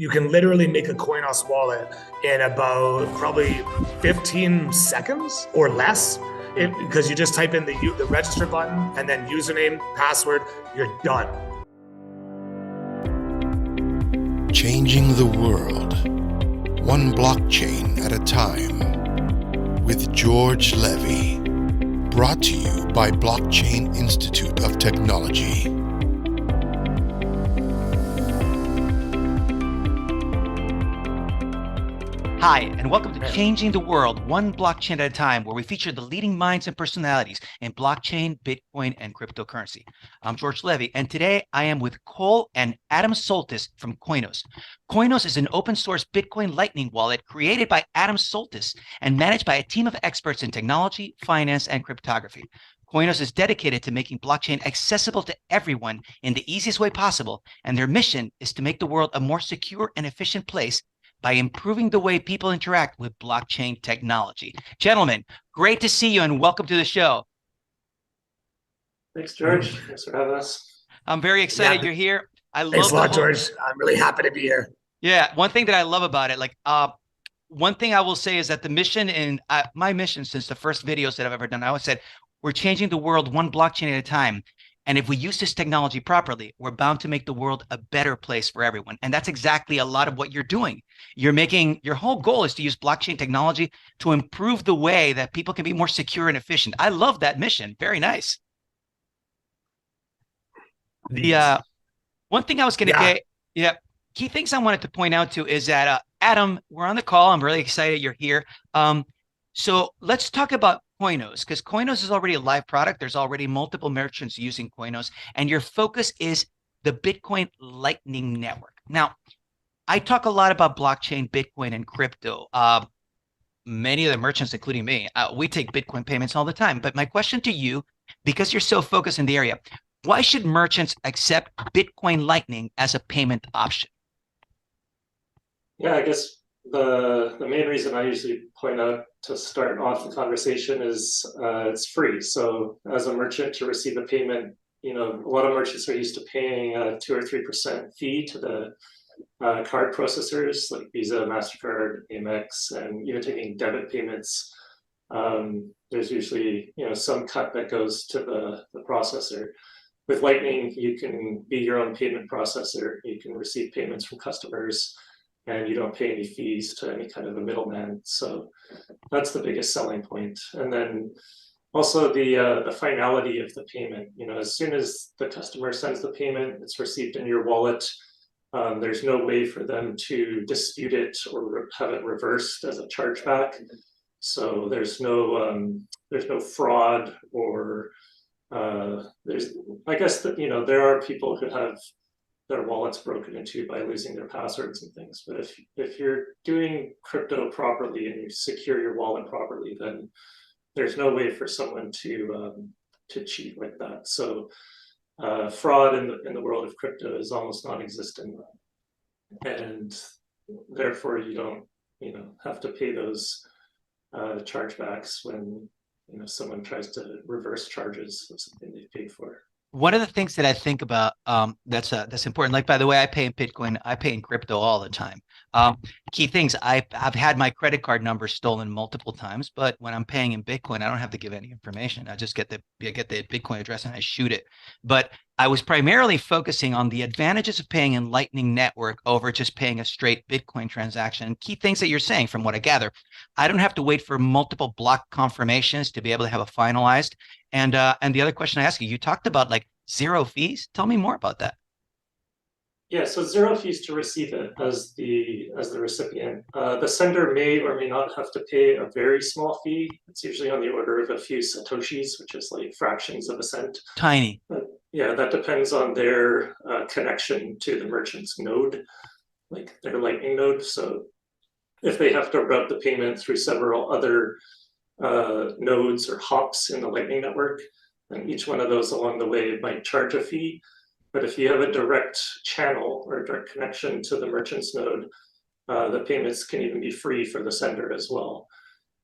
You can literally make a Coinos wallet in about probably 15 seconds or less because you just type in the register button and then username, password, you're done. Changing the world, one blockchain at a time, with George Levy. Brought to you by Blockchain Institute of Technology. Hi, and welcome to Changing the World, one blockchain at a time, where we feature the leading minds and personalities in blockchain, Bitcoin, and cryptocurrency. I'm George Levy, and today I am with Cole and Adam Soltys from Coinos. Coinos is an open source Bitcoin Lightning wallet created by Adam Soltys and managed by a team of experts in technology, finance, and cryptography. Coinos is dedicated to making blockchain accessible to everyone in the easiest way possible, and their mission is to make the world a more secure and efficient place by improving the way people interact with blockchain technology. Gentlemen, great to see you and welcome to the show. Thanks, George. Thanks for having us. I'm very excited you're here. Thanks a lot, George. I'm really happy to be here. Yeah, one thing that I love about it, one thing I will say is that the mission and my mission since the first videos that I've ever done, I always said, we're changing the world one blockchain at a time. And if we use this technology properly, we're bound to make the world a better place for everyone. And that's exactly a lot of what you're doing. Your whole goal is to use blockchain technology to improve the way that people can be more secure and efficient. I love that mission. Very nice. The one thing I was going to get, key things I wanted to point out to is that Adam, we're on the call. I'm really excited you're here. So let's talk about Coinos, because Coinos is already a live product. There's already multiple merchants using Coinos, and your focus is the Bitcoin Lightning Network. Now, I talk a lot about blockchain, Bitcoin, and crypto. Many of the merchants, including me, we take Bitcoin payments all the time. But my question to you, because you're so focused in the area, why should merchants accept Bitcoin Lightning as a payment option? Yeah, I guess the main reason I usually point out to start off the conversation is it's free. So as a merchant to receive a payment, a lot of merchants are used to paying a 2 or 3% fee to the card processors like Visa, MasterCard, Amex, and even taking debit payments. There's usually some cut that goes to the processor. With Lightning, you can be your own payment processor. You can receive payments from customers, and you don't pay any fees to any kind of a middleman. So that's the biggest selling point. And then also the finality of the payment. As soon as the customer sends the payment, it's received in your wallet. There's no way for them to dispute it or have it reversed as a chargeback. So there's no fraud or I guess that there are people who have their wallets broken into by losing their passwords and things. But if you're doing crypto properly and you secure your wallet properly, then there's no way for someone to cheat like that. So fraud in the world of crypto is almost non-existent, and therefore you don't have to pay those chargebacks when someone tries to reverse charges of something they've paid for. One of the things that I think about that's important. Like, by the way, I pay in Bitcoin, I pay in crypto all the time. Key things, I've had my credit card number stolen multiple times, but when I'm paying in Bitcoin, I don't have to give any information. I just get the Bitcoin address and I shoot it. But I was primarily focusing on the advantages of paying in Lightning Network over just paying a straight Bitcoin transaction. Key things that you're saying, from what I gather, I don't have to wait for multiple block confirmations to be able to have it finalized. And the other question I ask you talked about like zero fees. Tell me more about that. Yeah, so zero fees to receive it as the recipient. The sender may or may not have to pay a very small fee. It's usually on the order of a few satoshis, which is like fractions of a cent. Tiny. Yeah, that depends on their connection to the merchant's node, like their Lightning node. So if they have to route the payment through several other nodes or hops in the Lightning network, then each one of those along the way might charge a fee. But if you have a direct channel or a direct connection to the merchant's node, the payments can even be free for the sender as well.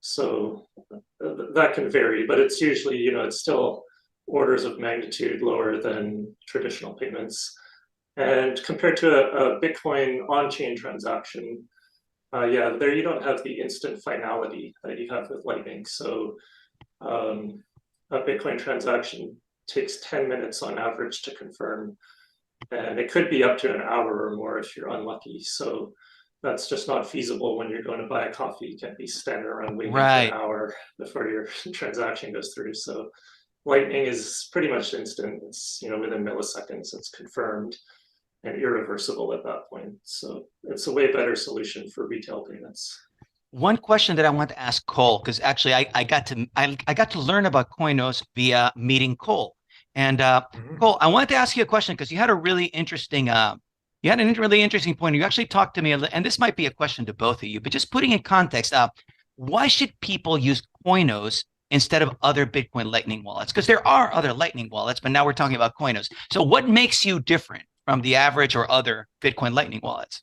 So that can vary, but it's usually, it's still orders of magnitude lower than traditional payments. And compared to a Bitcoin on-chain transaction, yeah, there you don't have the instant finality that you have with Lightning. So a Bitcoin transaction takes 10 minutes on average to confirm, and it could be up to an hour or more if you're unlucky. So that's just not feasible when you're going to buy a coffee. You can't be standing around waiting for an hour before your transaction goes through. So Lightning is pretty much instant. It's, you know, within milliseconds, it's confirmed and irreversible at that point. So it's a way better solution for retail payments. One question that I want to ask Cole, because actually I got to learn about Coinos via meeting Cole. And Cole, I wanted to ask you a question because you had a really interesting point. You actually talked to me, and this might be a question to both of you, but just putting in context, why should people use Coinos instead of other Bitcoin Lightning wallets? Because there are other Lightning wallets, but now we're talking about Coinos. So what makes you different from the average or other Bitcoin Lightning wallets?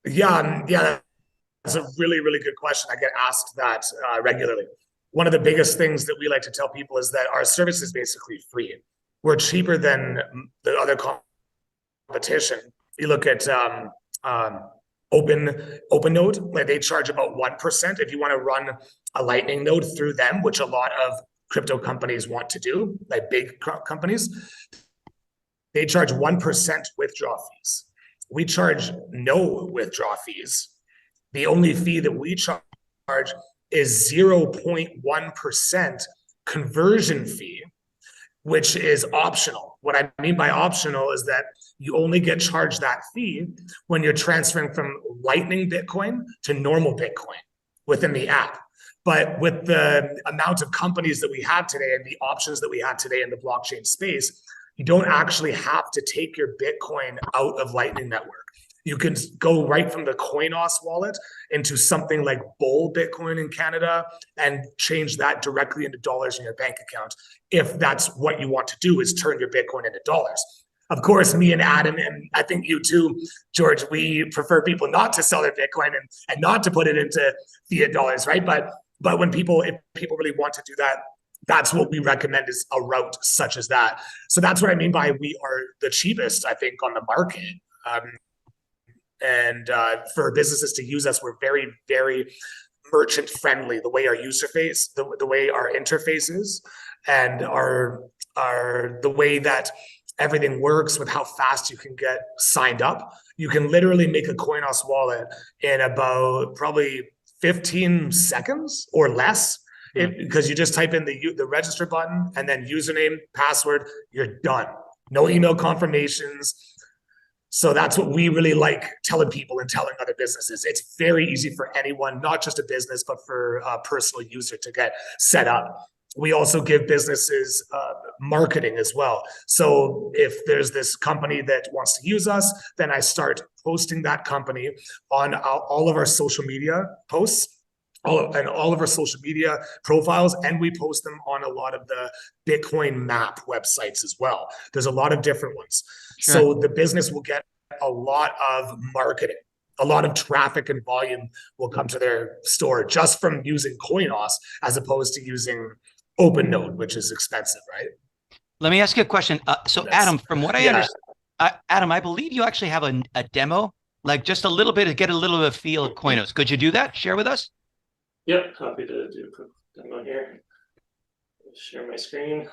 Yeah, that's a really, really good question. I get asked that regularly. One of the biggest things that we like to tell people is that our service is basically free. We're cheaper than the other competition. You look at OpenNode, like they charge about 1%. If you want to run a Lightning node through them, which a lot of crypto companies want to do, like big companies, they charge 1% withdrawal fees. We charge no withdrawal fees. The only fee that we charge is 0.1% conversion fee, which is optional. What I mean by optional is that you only get charged that fee when you're transferring from Lightning Bitcoin to normal Bitcoin within the app. But with the amount of companies that we have today and the options that we have today in the blockchain space, you don't actually have to take your Bitcoin out of Lightning Network. You can go right from the Coinos wallet into something like Bull Bitcoin in Canada and change that directly into dollars in your bank account. If that's what you want to do, is turn your Bitcoin into dollars. Of course, me and Adam, and I think you too, George, we prefer people not to sell their Bitcoin and not to put it into fiat dollars, right? But if people really want to do that, that's what we recommend, is a route such as that. So that's what I mean by we are the cheapest, I think, on the market. And for businesses to use us, we're very, very merchant friendly. The way our user face, the way our interface is, and the way that everything works with how fast you can get signed up. You can literally make a Coinos wallet in about probably 15 seconds or less. Because you just type in the register button and then username, password, you're done. No email confirmations. So that's what we really like telling people and telling other businesses. It's very easy for anyone, not just a business, but for a personal user to get set up. We also give businesses marketing as well. So if there's this company that wants to use us, then I start posting that company on all of our social media posts. All of our social media profiles, and we post them on a lot of the Bitcoin map websites as well. There's a lot of different ones. Sure. So the business will get a lot of marketing. A lot of traffic and volume will come to their store just from using Coinos as opposed to using OpenNode, which is expensive, right? Let me ask you a question. So Adam, from what I understand, Adam, I believe you actually have a demo, like just a little bit to get a little bit of feel of Coinos. Could you do that? Share with us? Yep, happy to do a quick demo here. Share my screen.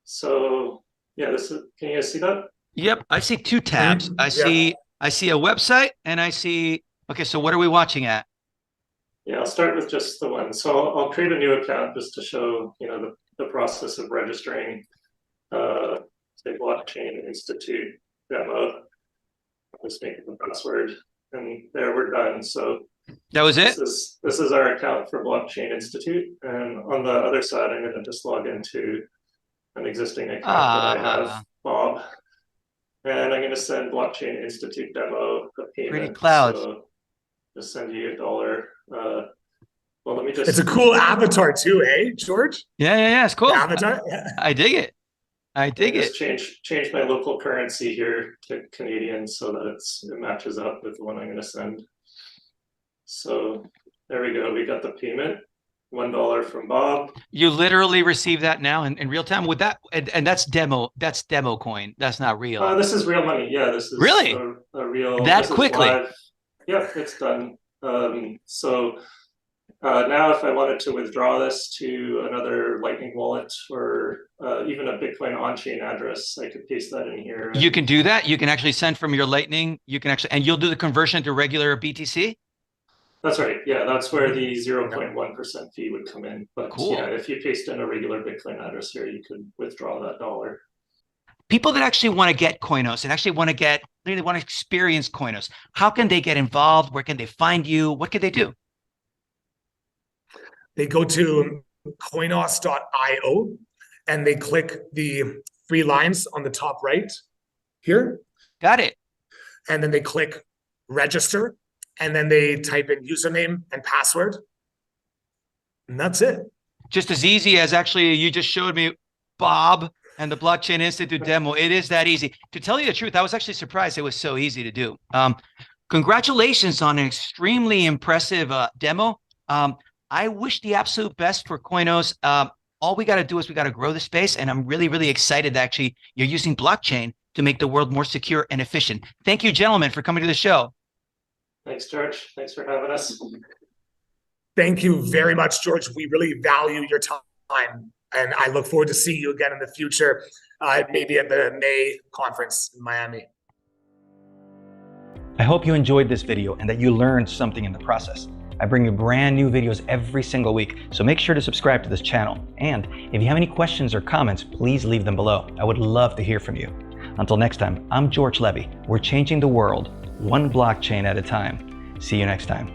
So yeah, can you guys see that? Yep, I see two tabs. I see a website and I see, okay, so what are we watching at? Yeah, I'll start with just the one. So I'll create a new account just to show, you know, the process of registering, say Blockchain Institute demo. I'll just make the password, and there we're done. So that was it? This is our account for Blockchain Institute. And on the other side, I'm going to just log into an existing account that I have, Bob. And I'm going to send Blockchain Institute demo a payment. Pretty clouds. So just send you $1. Well, let me just. It's a cool avatar too, eh, George? Yeah. It's cool. The avatar. I dig it. I dig it. Just change my local currency here to Canadian so that it matches up with the one I'm going to send. So there we go. We got the payment. $1 from Bob. You literally receive that now in real time with that, and that's demo coin. That's not real. This is real money. Yeah, this is really a real that quickly. Yeah, it's done. Now if I wanted to withdraw this to another Lightning wallet or even a Bitcoin on-chain address, I could paste that in here. You can do that. You can actually send from your Lightning. You can actually, and you'll do the conversion to regular BTC. That's right. Yeah, that's where the 0.1% fee would come in. But cool. Yeah, if you paste in a regular Bitcoin address here, you could withdraw that dollar. People that actually want to get Coinos and actually want to experience Coinos, how can they get involved? Where can they find you? What can they do? They go to coinos.io and they click the 3 lines on the top right here. Got it. And then they click register, and then they type in username and password. And that's it. Just as easy as actually you just showed me Bob and the Blockchain Institute demo. It is that easy. To tell you the truth, I was actually surprised it was so easy to do. Congratulations on an extremely impressive demo. I wish the absolute best for Coinos. All we got to do is we got to grow the space. And I'm really, really excited that actually you're using blockchain to make the world more secure and efficient. Thank you, gentlemen, for coming to the show. Thanks, George. Thanks for having us. Thank you very much, George. We really value your time. And I look forward to seeing you again in the future, maybe at the May conference in Miami. I hope you enjoyed this video and that you learned something in the process. I bring you brand new videos every single week, so make sure to subscribe to this channel. And if you have any questions or comments, please leave them below. I would love to hear from you. Until next time, I'm George Levy. We're changing the world one blockchain at a time. See you next time.